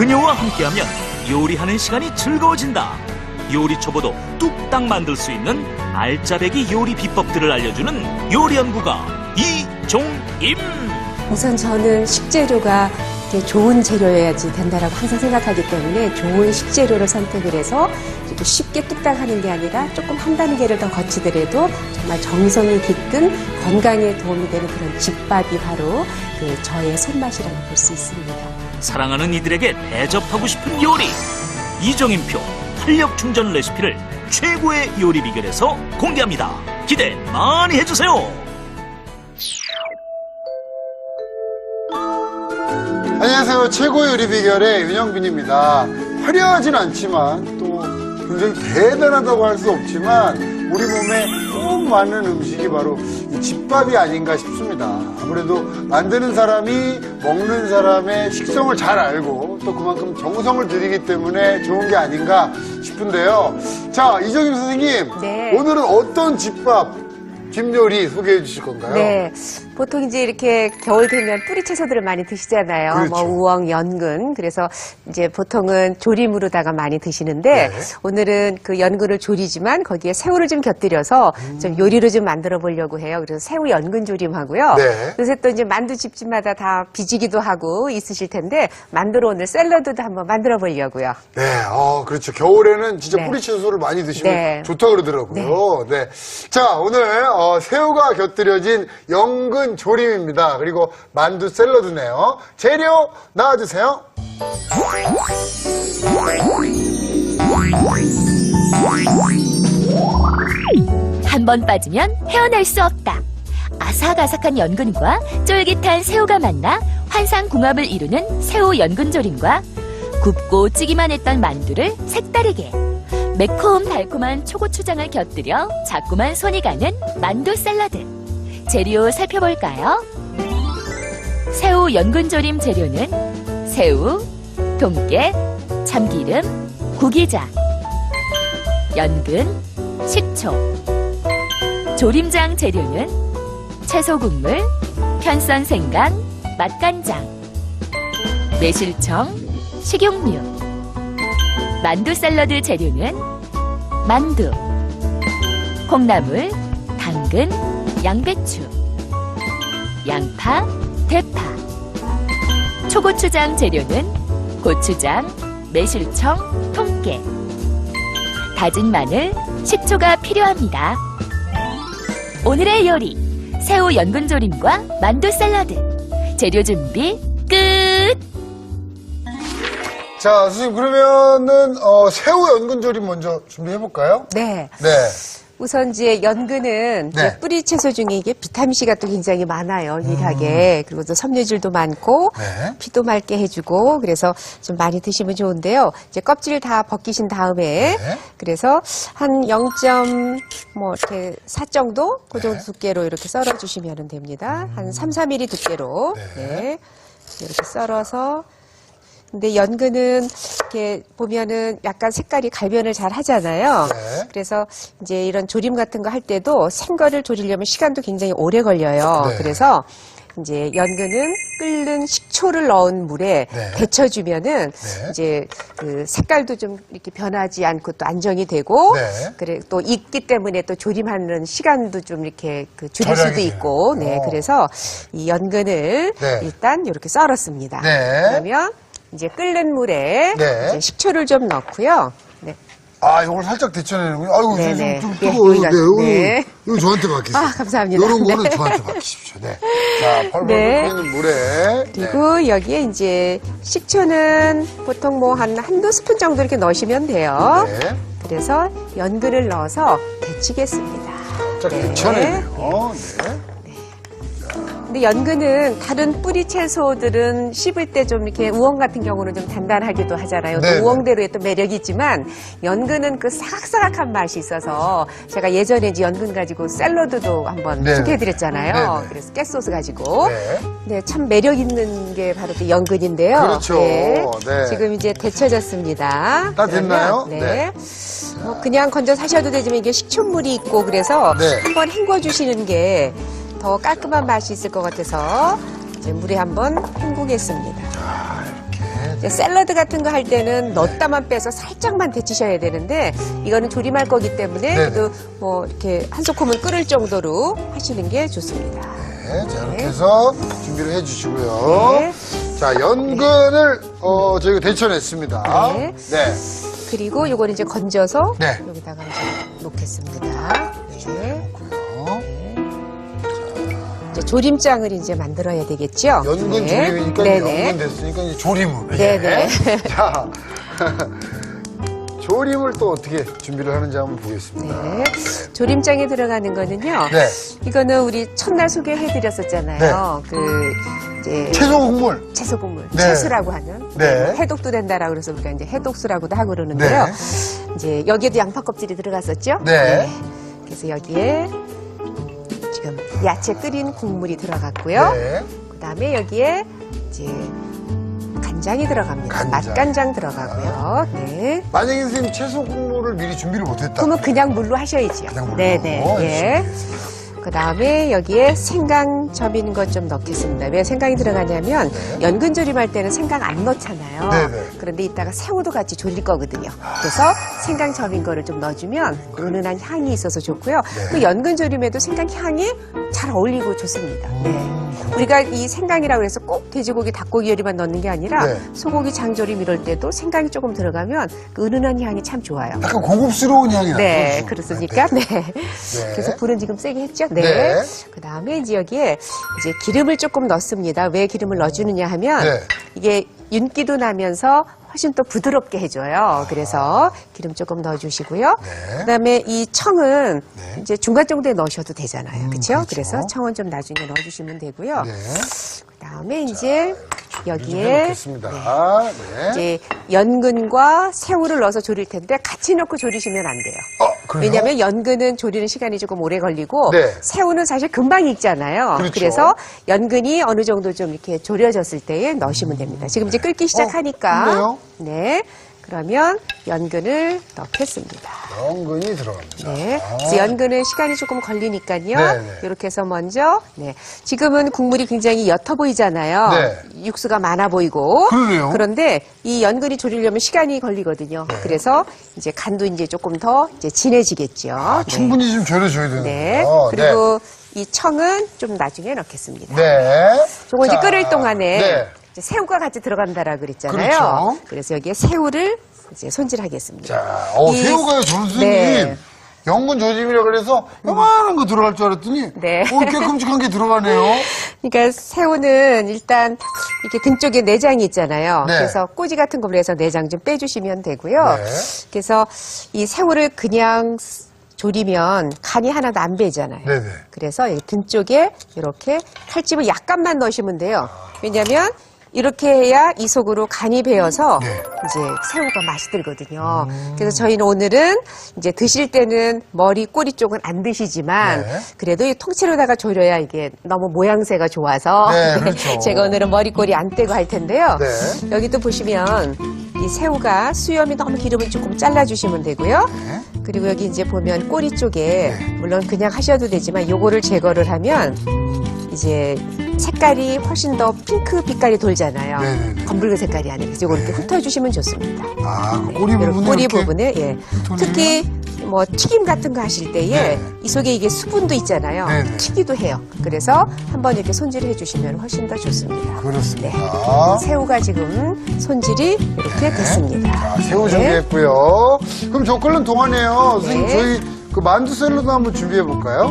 그녀와 함께하면 요리하는 시간이 즐거워진다. 요리 초보도 뚝딱 만들 수 있는 알짜배기 요리 비법들을 알려주는 요리연구가 이종임. 우선 저는 식재료가 이렇게 좋은 재료여야지 된다라고 항상 생각하기 때문에 좋은 식재료를 선택을 해서 이렇게 쉽게 뚝딱 하는 게 아니라 조금 한 단계를 더 거치더라도 정말 정성이 깃든 건강에 도움이 되는 그런 집밥이 바로 저의 손맛이라고 볼 수 있습니다. 사랑하는 이들에게 대접하고 싶은 요리. 이종임표 활력 충전 레시피를 최고의 요리 비결에서 공개합니다. 기대 많이 해주세요. 안녕하세요. 최고의 요리 비결의 윤영빈입니다. 화려하진 않지만 또 굉장히 대단하다고 할 수 없지만 우리 몸에 꼭 맞는 음식이 바로 이 집밥이 아닌가 싶습니다. 아무래도 만드는 사람이 먹는 사람의 식성을 잘 알고 또 그만큼 정성을 들이기 때문에 좋은 게 아닌가 싶은데요. 자, 이종임 선생님. 네. 오늘은 어떤 집밥, 집요리 소개해 주실 건가요? 네. 보통 이제 이렇게 겨울 되면 뿌리 채소들을 많이 드시잖아요. 그렇죠. 뭐 우엉, 연근. 그래서 이제 보통은 조림으로다가 많이 드시는데 네. 오늘은 그 연근을 조리지만 거기에 새우를 좀 곁들여서 좀 요리로 좀 만들어 보려고 해요. 그래서 새우 연근 조림하고요. 네. 요새 또 이제 만두 집집마다 다 비지기도 하고 있으실 텐데 만두로 오늘 샐러드도 한번 만들어 보려고요. 네, 그렇죠. 겨울에는 진짜 네. 뿌리 채소를 많이 드시면 네. 좋다 그러더라고요. 네. 자, 오늘 새우가 곁들여진 연근 조림입니다. 그리고 만두 샐러드네요. 재료 나와주세요. 한 번 빠지면 헤어날 수 없다. 아삭아삭한 연근과 쫄깃한 새우가 만나 환상궁합을 이루는 새우 연근조림과 굽고 찌기만 했던 만두를 색다르게 매콤달콤한 초고추장을 곁들여 자꾸만 손이 가는 만두 샐러드. 재료 살펴볼까요? 새우 연근조림 재료는 새우, 동깨, 참기름, 구기자, 연근, 식초. 조림장 재료는 채소국물, 편선 생강, 맛간장, 매실청, 식용유. 만두 샐러드 재료는 만두, 콩나물, 당근, 양배추, 양파, 대파. 초고추장 재료는 고추장, 매실청, 통깨, 다진 마늘, 식초가 필요합니다. 오늘의 요리, 새우 연근조림과 만두 샐러드. 재료 준비 끝! 자, 선생님, 그러면은, 새우 연근조림 먼저 준비해볼까요? 네. 네. 우선 이제 연근은 네. 뿌리 채소 중에 이게 비타민C가 또 굉장히 많아요. 유일하게. 그리고 또 섬유질도 많고 네. 피도 맑게 해주고 그래서 좀 많이 드시면 좋은데요. 이제 껍질 다 벗기신 다음에 네. 그래서 한 0.4 정도 그 정도 두께로 이렇게 썰어 주시면 됩니다. 한 3, 4mm 두께로. 네. 네. 이렇게 썰어서 근데 연근은 이렇게 보면은 약간 색깔이 갈변을 잘 하잖아요. 네. 그래서 이제 이런 조림 같은 거 할 때도 생거를 조리려면 시간도 굉장히 오래 걸려요. 네. 그래서 이제 연근은 끓는 식초를 넣은 물에 네. 데쳐주면은 네. 이제 그 색깔도 좀 이렇게 변하지 않고 또 안정이 되고 네. 그래 또 익기 때문에 또 조림하는 시간도 좀 이렇게 그 줄일 절약이 수도 있고 돼요. 네 그래서 이 연근을 네. 일단 이렇게 썰었습니다. 네. 그러면 이제 끓는 물에 네. 이제 식초를 좀 넣고요. 네. 아, 이걸 살짝 데쳐내는군요. 아이고, 네네. 좀 예, 뜨거워요. 여기가, 네, 네. 이거 저한테 맡기세요. 아, 감사합니다. 이런 거는 네. 저한테 맡기십시오. 네. 자, 펄펄 네. 끓는 물에. 그리고 여기에 이제 식초는 보통 뭐 한두 스푼 정도 이렇게 넣으시면 돼요. 네. 그래서 연근을 넣어서 데치겠습니다. 자, 네. 데쳐내네요. 네. 근데 연근은 다른 뿌리 채소들은 씹을 때 좀 이렇게 우엉 같은 경우는 좀 단단하기도 하잖아요. 또 네네. 우엉대로의 또 매력이 있지만 연근은 그 사각사각한 맛이 있어서 제가 예전에 이제 연근 가지고 샐러드도 한번 네네. 소개해드렸잖아요. 네네. 그래서 깨소스 가지고. 네. 네, 참 매력 있는 게 바로 그 연근인데요. 그렇죠. 네. 네. 지금 이제 데쳐졌습니다. 다 됐나요? 그러면, 네. 네. 뭐 그냥 건져서 하셔도 되지만 이게 식초물이 있고 그래서 네. 한번 헹궈 주시는 게 더 깔끔한 맛이 있을 것 같아서 이제 물에 한번 헹구겠습니다. 자, 이렇게 이제 샐러드 같은 거 할 때는 넣었다만 빼서 살짝만 데치셔야 되는데 이거는 조림할 거기 때문에 네네. 그래도 뭐 이렇게 한 소쿠면 끓을 정도로 하시는 게 좋습니다. 네, 자, 이렇게 해서 준비를 해주시고요. 네. 자, 연근을 저희가 데쳐냈습니다. 네. 네. 그리고 요걸 이제 건져서 네. 여기다가 이제 놓겠습니다. 네. 그렇고요. 이제 조림장을 이제 만들어야 되겠죠? 연근 네. 조림이니까 네네. 연근 됐으니까 이제 조림을. 네네. 자, 조림을 또 어떻게 준비를 하는지 한번 보겠습니다. 네. 조림장에 들어가는 거는요. 네. 이거는 우리 첫날 소개해드렸었잖아요. 그 이제 채소 국물. 채소 국물, 네. 채수라고 하는 네. 해독도 된다라고 그래서 우리가 이제 해독수라고도 하고 그러는데요. 네. 이제 여기에도 양파 껍질이 들어갔었죠. 네. 그래서 여기에 지금 야채 끓인 국물이 들어갔고요. 네. 그다음에 여기에 이제 간장이 들어갑니다. 간장. 맛간장 들어가고요. 네. 만약에 선생님 채소 국물을 미리 준비를 못했다. 그러면 그냥 물로 하셔야지요. 그냥 물로. 네네. 예. 그 다음에 여기에 생강 절인 것 좀 넣겠습니다. 왜 생강이 들어가냐면 네. 연근 조림할 때는 생강 안 넣잖아요. 네네. 그런데 이따가 새우도 같이 조릴 거거든요. 그래서 생강 절인 거를 좀 넣어주면 은은한 향이 있어서 좋고요. 네. 그 연근 조림에도 생강 향이 잘 어울리고 좋습니다. 네. 우리가 이 생강이라고 해서 꼭 돼지고기, 닭고기 요리만 넣는 게 아니라 네. 소고기 장조림 이럴 때도 생강이 조금 들어가면 그 은은한 향이 참 좋아요. 약간 고급스러운 향이 나요. 네, 그렇습니까? 네. 네. 그래서 불은 지금 세게 했죠? 네. 네. 그 다음에 이제 여기에 이제 기름을 조금 넣습니다. 왜 기름을 넣어주느냐 하면 네. 이게 윤기도 나면서 훨씬 더 부드럽게 해줘요. 그래서 기름 조금 넣어주시고요. 네. 그 다음에 이 청은 네. 이제 중간 정도에 넣으셔도 되잖아요. 그렇죠? 그렇죠. 그래서 청은 좀 나중에 넣어주시면 되고요. 네. 그 다음에 이제 해 여기에 놓겠습니다. 네. 이제 연근과 새우를 넣어서 조릴 텐데 같이 넣고 조리시면 안 돼요. 그래요? 왜냐하면 연근은 조리는 시간이 조금 오래 걸리고 네. 새우는 사실 금방 익잖아요. 그렇죠. 그래서 연근이 어느 정도 좀 이렇게 조려졌을 때에 넣으시면 됩니다. 지금 이제 끓기 시작하니까. 그래요? 네. 그러면 연근을 넣겠습니다. 연근이 들어갑니다. 네. 그래서 연근은 시간이 조금 걸리니까요. 네네. 이렇게 해서 먼저, 네. 지금은 국물이 굉장히 옅어 보이잖아요. 네. 육수가 많아 보이고. 그러네요. 그런데 이 연근이 조리려면 시간이 걸리거든요. 그래서 이제 간도 이제 조금 더 이제 진해지겠죠. 네. 충분히 좀 졸여줘야 되는 네. 거예요. 그리고 이 청은 좀 나중에 넣겠습니다. 네. 저거 이제 자, 끓을 동안에 네. 이제 새우가 같이 들어간다라 그랬잖아요. 그렇죠. 그래서 여기에 새우를 이제 손질하겠습니다. 자, 이- 새우가요, 선생님. 네. 연근 조짐이라 그래서 요만한 거 들어갈 줄 알았더니 네. 꽤 끔찍한 게 들어가네요. 그러니까 새우는 일단 이렇게 등 쪽에 내장이 있잖아요. 네. 그래서 꼬지 같은 걸로 해서 내장 좀 빼주시면 되고요. 네. 그래서 이 새우를 그냥 조리면 간이 하나도 안 배잖아요. 네네. 그래서 이 등 쪽에 이렇게 칼집을 약간만 넣으시면 돼요. 왜냐하면 이렇게 해야 이 속으로 간이 배어서 네. 이제 새우가 맛이 들거든요. 그래서 저희는 오늘은 이제 드실 때는 머리, 꼬리 쪽은 안 드시지만 네. 그래도 이 통째로다가 졸여야 이게 너무 모양새가 좋아서 네, 그렇죠. 제가 오늘은 머리, 꼬리 안 떼고 할 텐데요. 네. 여기도 보시면 이 새우가 수염이 너무 기름을 조금 잘라주시면 되고요. 네. 그리고 여기 이제 보면 꼬리 쪽에 물론 그냥 하셔도 되지만 요거를 제거를 하면 이제 색깔이 훨씬 더 핑크 빛깔이 돌잖아요. 네네네. 검붉은 색깔이 아니라 그래서 요거 이렇게 훑어주시면 좋습니다. 그 꼬리 부분에 꼬리 이렇게 부분에 예. 훑어내면? 특히 뭐 튀김 같은 거 하실 때에 네. 이 속에 이게 수분도 있잖아요. 네네. 튀기도 해요. 그래서 한번 이렇게 손질을 해주시면 훨씬 더 좋습니다. 그렇습니다. 새우가 지금 손질이 이렇게 됐습니다. 자, 새우 네. 준비했고요. 그럼 저 끓는 동안에요. 선생님, 네. 저희 그 만두 샐러드 한번 준비해 볼까요?